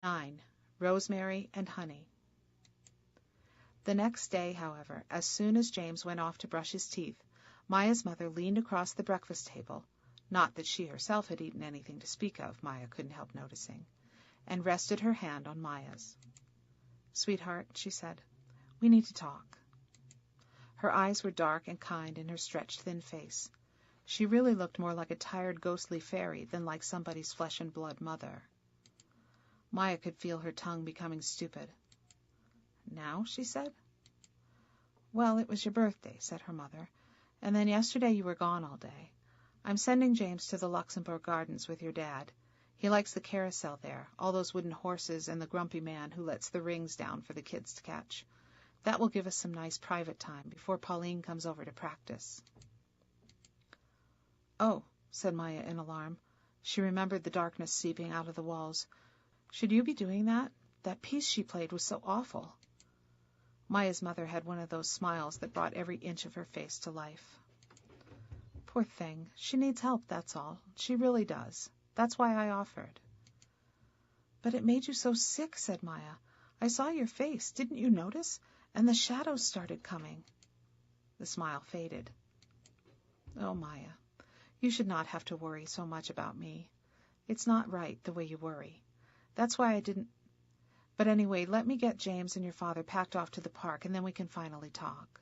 9. Rosemary and Honey. The next day, however, as soon as James went off to brush his teeth, Maya's mother leaned across the breakfast table, not that she herself had eaten anything to speak of, Maya couldn't help noticing, and rested her hand on Maya's. "Sweetheart," she said, "we need to talk." Her eyes were dark and kind in her stretched thin face. She really looked more like a tired ghostly fairy than like somebody's flesh and blood mother. Maya could feel her tongue becoming stupid. "Now?" she said. "Well, it was your birthday," said her mother, "and then yesterday you were gone all day. I'm sending James to the Luxembourg Gardens with your dad. He likes the carousel there, all those wooden horses and the grumpy man who lets the rings down for the kids to catch. That will give us some nice private time before Pauline comes over to practice." "Oh," said Maya in alarm. She remembered the darkness seeping out of the walls. "Should you be doing that? That piece she played was so awful." Maya's mother had one of those smiles that brought every inch of her face to life. "Poor thing. She needs help, that's all. She really does. That's why I offered." "But it made you so sick," said Maya. "I saw your face. Didn't you notice? And the shadows started coming." The smile faded. "Oh, Maya, you should not have to worry so much about me. It's not right, the way you worry. That's why I didn't... But anyway, let me get James and your father packed off to the park, and then we can finally talk."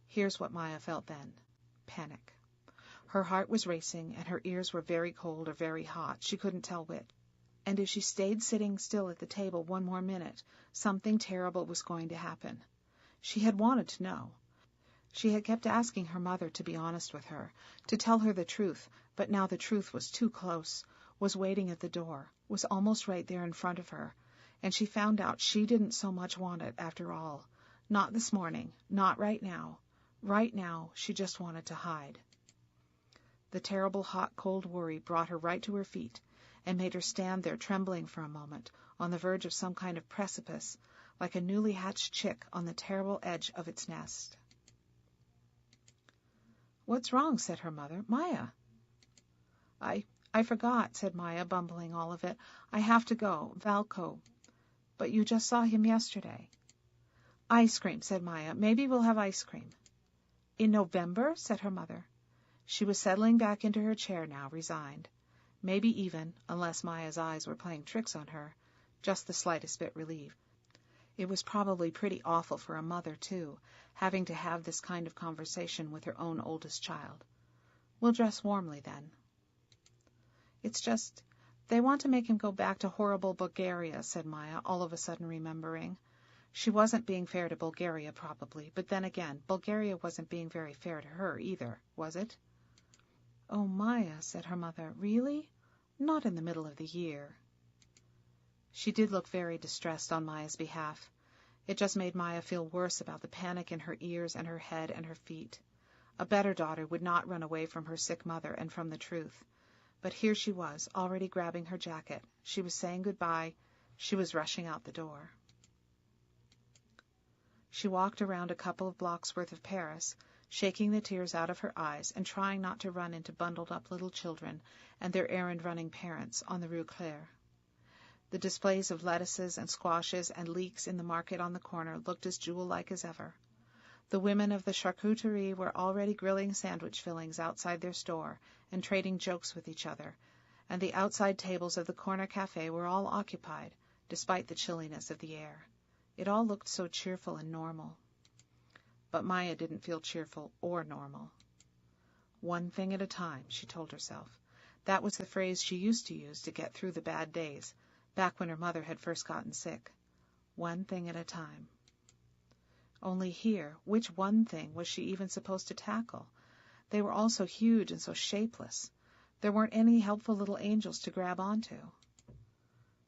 Here's what Maya felt then. Panic. Her heart was racing, and her ears were very cold or very hot. She couldn't tell which. And if she stayed sitting still at the table one more minute, something terrible was going to happen. She had wanted to know. She had kept asking her mother to be honest with her, to tell her the truth, but now the truth was too close, was waiting at the door, was almost right there in front of her, and she found out she didn't so much want it after all. Not this morning, not right now. Right now, she just wanted to hide. The terrible hot, cold worry brought her right to her feet and made her stand there trembling for a moment, on the verge of some kind of precipice, like a newly hatched chick on the terrible edge of its nest. "What's wrong?" said her mother. "Maya." I forgot," said Maya, bumbling all of it. "I have to go. Valco. But you just saw him yesterday." "Ice cream," said Maya. "Maybe we'll have ice cream." "In November?" said her mother. She was settling back into her chair now, resigned. Maybe even, unless Maya's eyes were playing tricks on her, just the slightest bit relieved. It was probably pretty awful for a mother, too, having to have this kind of conversation with her own oldest child. "We'll dress warmly, then." "It's just, they want to make him go back to horrible Bulgaria," said Maya, all of a sudden remembering. She wasn't being fair to Bulgaria, probably, but then again, Bulgaria wasn't being very fair to her either, was it? "Oh, Maya," said her mother, "really? Not in the middle of the year." She did look very distressed on Maya's behalf. It just made Maya feel worse about the panic in her ears and her head and her feet. A better daughter would not run away from her sick mother and from the truth. But here she was, already grabbing her jacket. She was saying goodbye. She was rushing out the door. She walked around a couple of blocks worth of Paris, shaking the tears out of her eyes and trying not to run into bundled-up little children and their errand-running parents on the Rue Claire. The displays of lettuces and squashes and leeks in the market on the corner looked as jewel-like as ever. The women of the charcuterie were already grilling sandwich fillings outside their store and trading jokes with each other, and the outside tables of the corner cafe were all occupied, despite the chilliness of the air. It all looked so cheerful and normal. But Maya didn't feel cheerful or normal. "One thing at a time," she told herself. That was the phrase she used to use to get through the bad days, back when her mother had first gotten sick. One thing at a time. Only here, which one thing was she even supposed to tackle? They were all so huge and so shapeless. There weren't any helpful little angels to grab onto.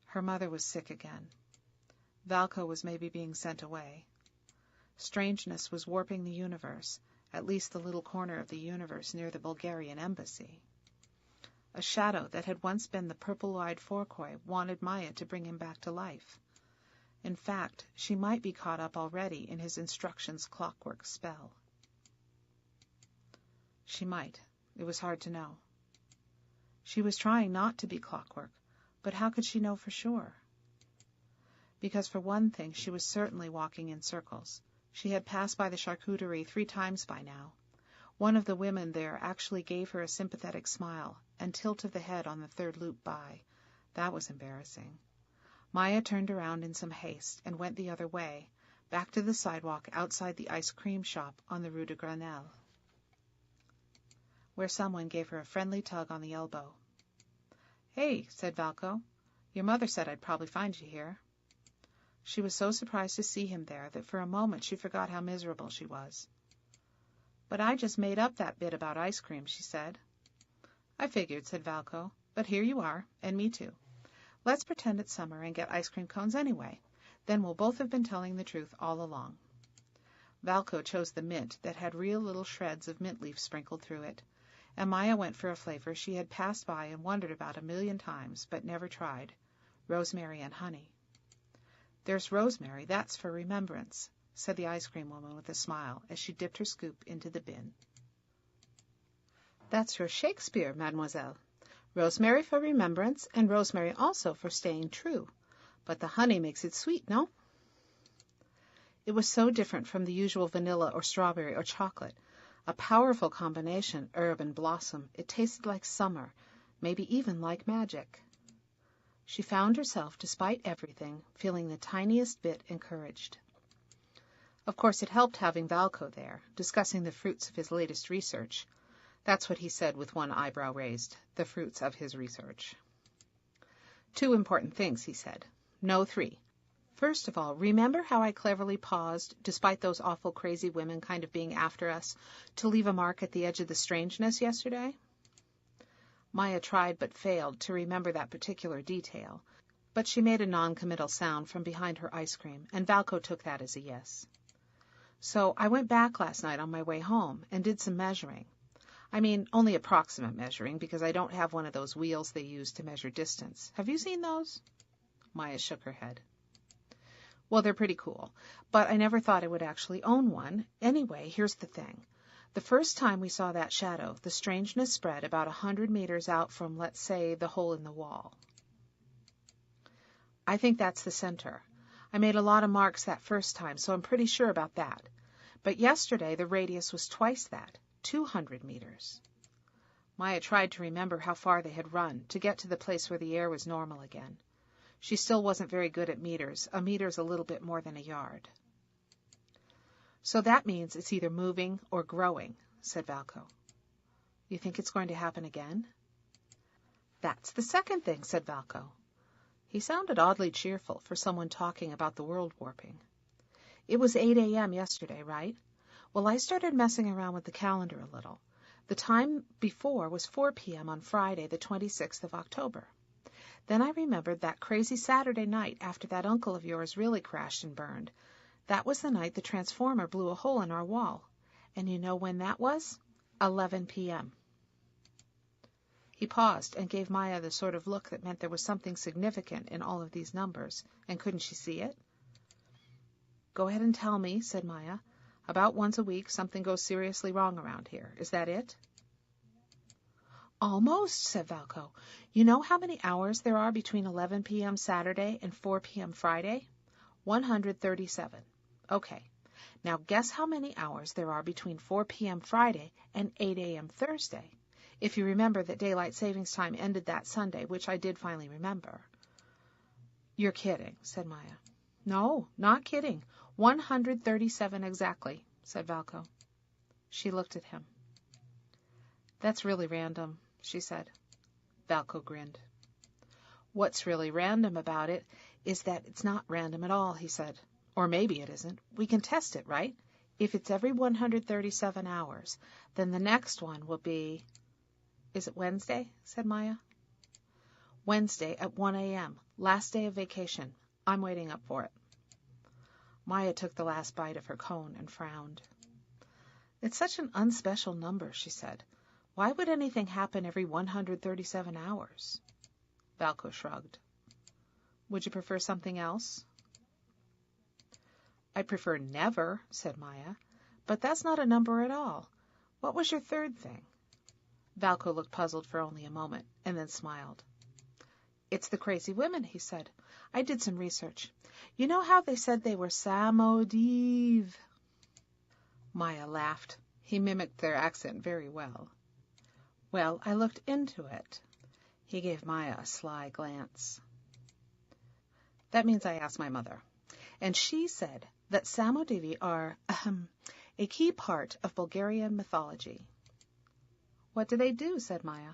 Her mother was sick again. Valco was maybe being sent away. Strangeness was warping the universe, at least the little corner of the universe near the Bulgarian embassy. A shadow that had once been the purple-eyed Fourquoy wanted Maya to bring him back to life. In fact, she might be caught up already in his instructions clockwork spell. She might. It was hard to know. She was trying not to be clockwork, But how could she know for sure? Because for one thing, she was certainly walking in circles. She had passed by the charcuterie 3 times by now. One of the women there actually gave her a sympathetic smile and tilt of the head on the 3rd loop by. That was embarrassing. Maya turned around in some haste and went the other way, back to the sidewalk outside the ice cream shop on the Rue de Grenelle, where someone gave her a friendly tug on the elbow. "Hey," said Valco. "Your mother said I'd probably find you here." She was so surprised to see him there that for a moment she forgot how miserable she was. "But I just made up that bit about ice cream," she said. "I figured," said Valco. "But here you are, and me too. Let's pretend it's summer and get ice cream cones anyway. Then we'll both have been telling the truth all along." Valco chose the mint that had real little shreds of mint leaf sprinkled through it, and Maya went for a flavor she had passed by and wondered about 1,000,000 times, but never tried: rosemary and honey. "There's rosemary, that's for remembrance," said the ice cream woman with a smile as she dipped her scoop into the bin. "That's your Shakespeare, mademoiselle. Rosemary for remembrance, and rosemary also for staying true. But the honey makes it sweet, no?" It was so different from the usual vanilla or strawberry or chocolate. A powerful combination, herb and blossom. It tasted like summer, maybe even like magic. She found herself, despite everything, feeling the tiniest bit encouraged. Of course, it helped having Valco there, discussing the fruits of his latest research. That's what he said with one eyebrow raised, the fruits of his research. 2 important things, he said. No, 3. First of all, remember how I cleverly paused, despite those awful crazy women kind of being after us, to leave a mark at the edge of the strangeness yesterday? Maya tried but failed to remember that particular detail, but she made a non-committal sound from behind her ice cream, and Valco took that as a yes. "So I went back last night on my way home and did some measuring. I mean, only approximate measuring, because I don't have one of those wheels they use to measure distance. Have you seen those?" Maya shook her head. "Well, they're pretty cool, but I never thought I would actually own one. Anyway, here's the thing. The first time we saw that shadow, the strangeness spread about 100 meters out from, let's say, the hole in the wall. I think that's the center. I made a lot of marks that first time, so I'm pretty sure about that. But yesterday the radius was twice that, 200 meters. Maya tried to remember how far they had run to get to the place where the air was normal again. She still wasn't very good at meters. A meter's a little bit more than a yard. "So that means it's either moving or growing," said Valco. "You think it's going to happen again?" "That's the second thing," said Valco. He sounded oddly cheerful for someone talking about the world warping. "It was 8 a.m. yesterday, right? Well, I started messing around with the calendar a little. The time before was 4 p.m. on Friday, the 26th of October. Then I remembered that crazy Saturday night after that uncle of yours really crashed and burned. That was the night the transformer blew a hole in our wall. And you know when that was? 11 p.m. He paused and gave Maya the sort of look that meant there was something significant in all of these numbers, and couldn't she see it? "Go ahead and tell me," said Maya. "About once a week something goes seriously wrong around here. Is that it?" "Almost," said Valco. "You know how many hours there are between 11 p.m. Saturday and 4 p.m. Friday? 137. Okay. Now guess how many hours there are between 4 p.m. Friday and 8 a.m. Thursday, if you remember that daylight savings time ended that Sunday, which I did finally remember." "You're kidding," said Maya. "No, not kidding. 137 exactly," said Valco. She looked at him. "That's really random," she said. Valco grinned. "What's really random about it is that it's not random at all," he said. "Or maybe it isn't. We can test it, right? If it's every 137 hours, then the next one will be—" "Is it Wednesday?" said Maya. "Wednesday at 1 a.m., last day of vacation. I'm waiting up for it." Maya took the last bite of her cone and frowned. "It's such an unspecial number," she said. "Why would anything happen every 137 hours? Valco shrugged. "Would you prefer something else?" "I prefer never," said Maya. "But that's not a number at all. What was your third thing?" Valco looked puzzled for only a moment, and then smiled. It's the crazy women, he said. I did some research. You know how they said they were Samodiv? Maya laughed. He mimicked their accent very well. Well, I looked into it. He gave Maya a sly glance. That means I asked my mother. And she said that Samodivi are a key part of Bulgarian mythology. What do they do? Said Maya.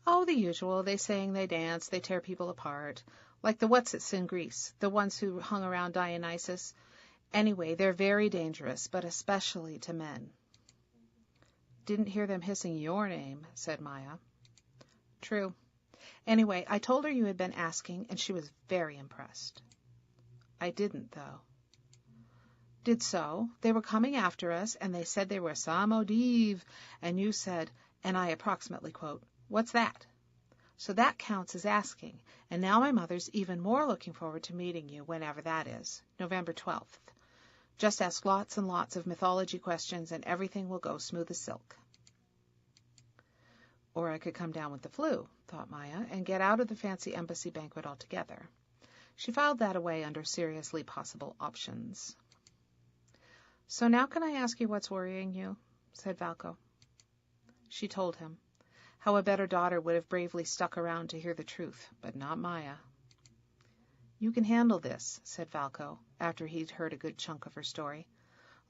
Oh, the usual. They sing, they dance, they tear people apart. Like the what's-its in Greece, the ones who hung around Dionysus. Anyway, they're very dangerous, but especially to men. Didn't hear them hissing your name, said Maya. True. Anyway, I told her you had been asking, and she was very impressed. I didn't, though. Did so. They were coming after us, and they said they were Samodiv, and you said, and I approximately quote, what's that? So that counts as asking, and now my mother's even more looking forward to meeting you whenever that is, November 12th. Just ask lots and lots of mythology questions, and everything will go smooth as silk. Or I could come down with the flu, thought Maya, and get out of the fancy embassy banquet altogether. She filed that away under seriously possible options. So now can I ask you what's worrying you? Said Valko. She told him how a better daughter would have bravely stuck around to hear the truth, but not Maya. You can handle this, said Valko, after he'd heard a good chunk of her story.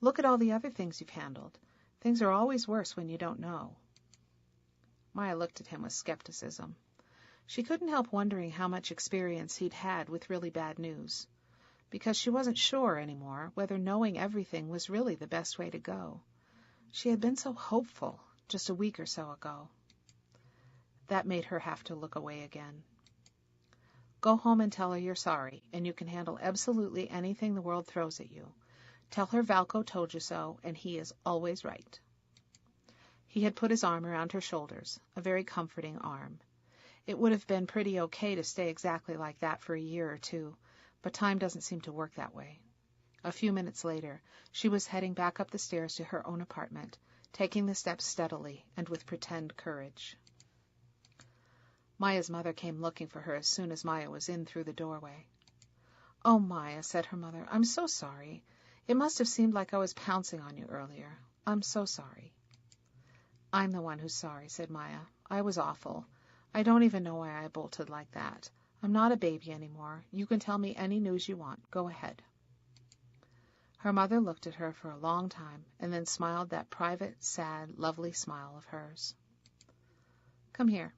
Look at all the other things you've handled. Things are always worse when you don't know. Maya looked at him with skepticism. She couldn't help wondering how much experience he'd had with really bad news, because she wasn't sure anymore whether knowing everything was really the best way to go. She had been so hopeful just a week or so ago. That made her have to look away again. Go home and tell her you're sorry, and you can handle absolutely anything the world throws at you. Tell her Valko told you so, and he is always right. He had put his arm around her shoulders, a very comforting arm. It would have been pretty okay to stay exactly like that for a year or two, but time doesn't seem to work that way. A few minutes later, she was heading back up the stairs to her own apartment, taking the steps steadily and with pretend courage. Maya's mother came looking for her as soon as Maya was in through the doorway. Oh, Maya, said her mother, I'm so sorry. It must have seemed like I was pouncing on you earlier. I'm so sorry. I'm the one who's sorry, said Maya. I was awful. I don't even know why I bolted like that. I'm not a baby anymore. You can tell me any news you want. Go ahead. Her mother looked at her for a long time and then smiled that private, sad, lovely smile of hers. Come here.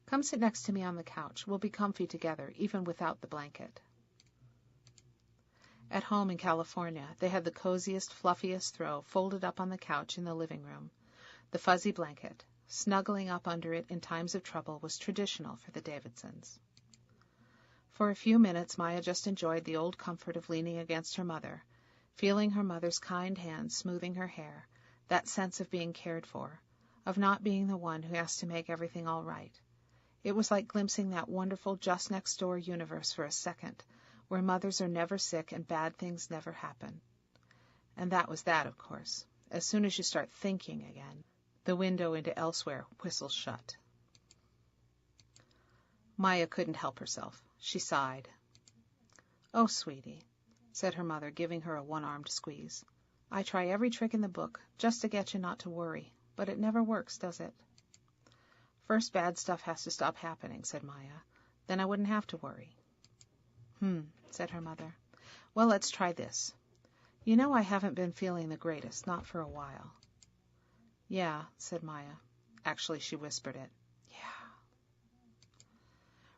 Come sit next to me on the couch. We'll be comfy together, even without the blanket. At home in California, they had the coziest, fluffiest throw folded up on the couch in the living room. The fuzzy blanket, snuggling up under it in times of trouble, was traditional for the Davidsons. For a few minutes, Maya just enjoyed the old comfort of leaning against her mother, feeling her mother's kind hand smoothing her hair, that sense of being cared for, of not being the one who has to make everything all right. It was like glimpsing that wonderful just-next-door universe for a second, where mothers are never sick and bad things never happen. And that was that, of course. As soon as you start thinking again, the window into elsewhere whistles shut. Maya couldn't help herself. She sighed. Oh, sweetie, said her mother, giving her a one-armed squeeze. I try every trick in the book just to get you not to worry, but it never works, does it? First bad stuff has to stop happening, said Maya. Then I wouldn't have to worry. Said her mother. Well, let's try this. You know I haven't been feeling the greatest, not for a while. Yeah, said Maya. Actually, she whispered it. Yeah.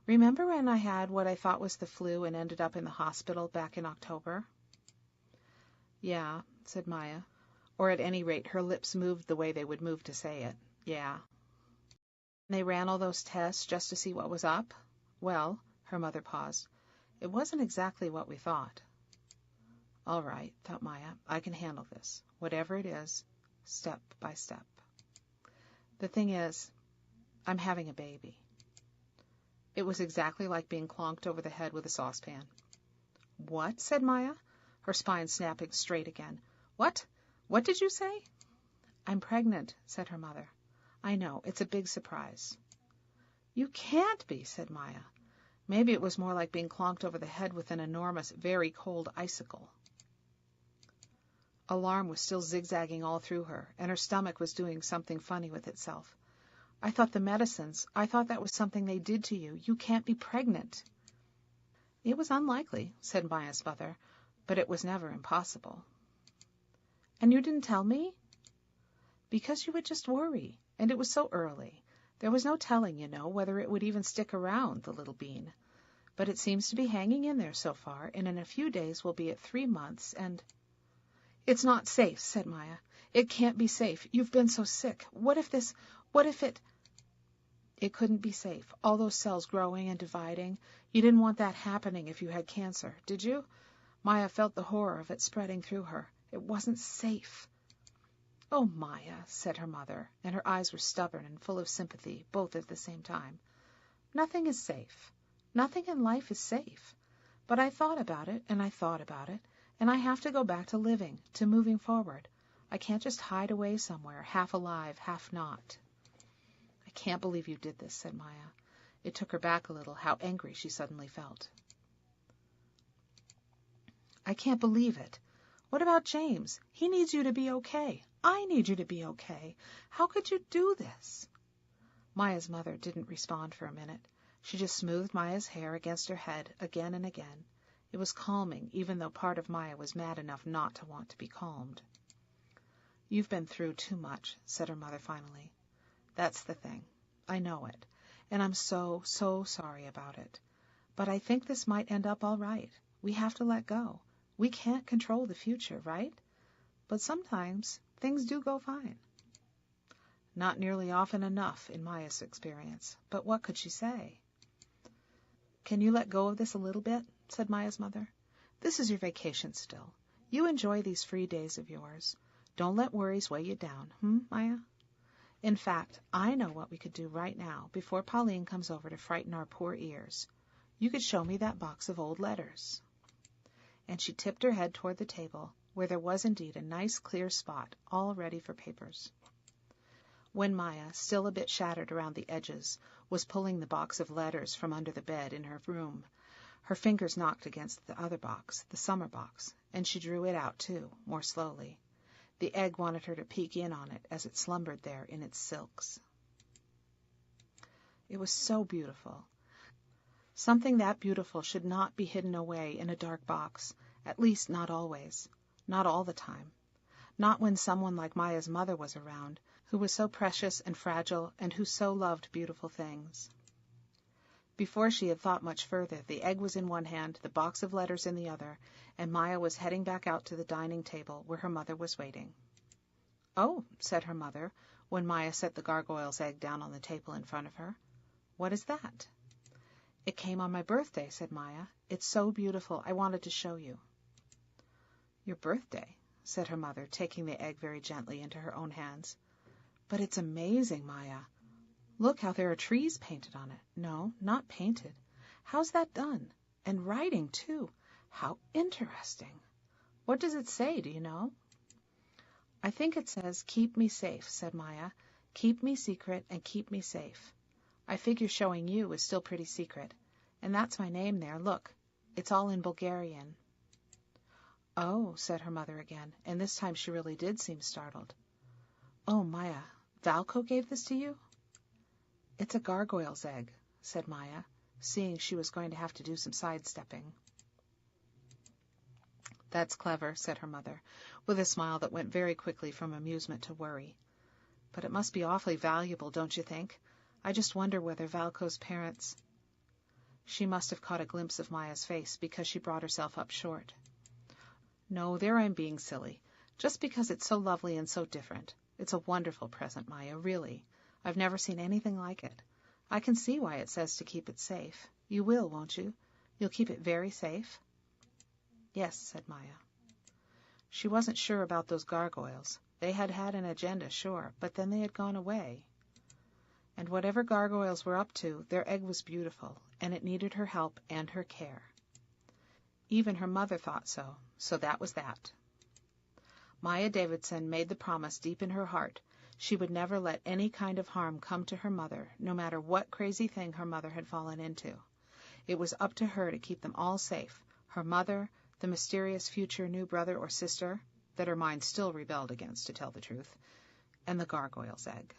Remember when I had what I thought was the flu and ended up in the hospital back in October? Yeah, said Maya. Or at any rate, her lips moved the way they would move to say it. Yeah. They ran all those tests just to see what was up? Well, her mother paused. It wasn't exactly what we thought. All right, thought Maya, I can handle this. Whatever it is, step by step. The thing is, I'm having a baby. It was exactly like being clonked over the head with a saucepan. What? Said Maya, her spine snapping straight again. What? What did you say? I'm pregnant, said her mother. I know, it's a big surprise. You can't be, said Maya. Maybe it was more like being clonked over the head with an enormous, very cold icicle. Alarm was still zigzagging all through her, and her stomach was doing something funny with itself. I thought the medicines, I thought that was something they did to you. You can't be pregnant. It was unlikely, said Maya's mother, but it was never impossible. And you didn't tell me? Because you would just worry, and it was so early. There was no telling, you know, whether it would even stick around, the little bean. But it seems to be hanging in there so far, and in a few days we'll be at 3 months, and... It's not safe, said Maya. It can't be safe. You've been so sick. What if it... It couldn't be safe. All those cells growing and dividing. You didn't want that happening if you had cancer, did you? Maya felt the horror of it spreading through her. It wasn't safe. Oh, Maya, said her mother, and her eyes were stubborn and full of sympathy, both at the same time. Nothing is safe. Nothing in life is safe. But I thought about it, and I thought about it, and I have to go back to living, to moving forward. I can't just hide away somewhere, half alive, half not. I can't believe you did this, said Maya. It took her back a little how angry she suddenly felt. I can't believe it. What about James? He needs you to be okay. I need you to be okay. How could you do this? Maya's mother didn't respond for a minute. She just smoothed Maya's hair against her head again and again. It was calming, even though part of Maya was mad enough not to want to be calmed. You've been through too much, said her mother finally. That's the thing. I know it. And I'm so, so sorry about it. But I think this might end up all right. We have to let go. We can't control the future, right? But sometimes things do go fine. Not nearly often enough, in Maya's experience. But what could she say? Can you let go of this a little bit? Said Maya's mother. This is your vacation still. You enjoy these free days of yours. Don't let worries weigh you down, Maya? In fact, I know what we could do right now, before Pauline comes over to frighten our poor ears. You could show me that box of old letters. And she tipped her head toward the table, where there was indeed a nice clear spot, all ready for papers. When Maya, still a bit shattered around the edges, was pulling the box of letters from under the bed in her room, her fingers knocked against the other box, the summer box, and she drew it out too, more slowly. The egg wanted her to peek in on it as it slumbered there in its silks. It was so beautiful. Something that beautiful should not be hidden away in a dark box, at least not always, not all the time, not when someone like Maya's mother was around, who was so precious and fragile and who so loved beautiful things. Before she had thought much further, the egg was in one hand, the box of letters in the other, and Maya was heading back out to the dining table where her mother was waiting. Oh, said her mother, when Maya set the gargoyle's egg down on the table in front of her. What is that? It came on my birthday, said Maya. It's so beautiful, I wanted to show you. Your birthday, said her mother, taking the egg very gently into her own hands. But it's amazing, Maya. Look how there are trees painted on it. No, not painted. How's that done? And writing, too. How interesting. What does it say, do you know? I think it says, keep me safe, said Maya. Keep me secret and keep me safe. I figure showing you is still pretty secret. And that's my name there, look. It's all in Bulgarian. Oh, said her mother again, and this time she really did seem startled. Oh, Maya, Valko gave this to you? It's a gargoyle's egg, said Maya, seeing she was going to have to do some sidestepping. That's clever, said her mother, with a smile that went very quickly from amusement to worry. But it must be awfully valuable, don't you think? I just wonder whether Valko's parents... She must have caught a glimpse of Maya's face because she brought herself up short. No, there I'm being silly. Just because it's so lovely and so different. It's a wonderful present, Maya, really. I've never seen anything like it. I can see why it says to keep it safe. You will, won't you? You'll keep it very safe? Yes, said Maya. She wasn't sure about those gargoyles. They had had an agenda, sure, but then they had gone away. And whatever gargoyles were up to, their egg was beautiful, and it needed her help and her care. Even her mother thought so, so that was that. Maya Davidson made the promise deep in her heart she would never let any kind of harm come to her mother, no matter what crazy thing her mother had fallen into. It was up to her to keep them all safe, her mother, the mysterious future new brother or sister that her mind still rebelled against, to tell the truth, and the gargoyle's egg.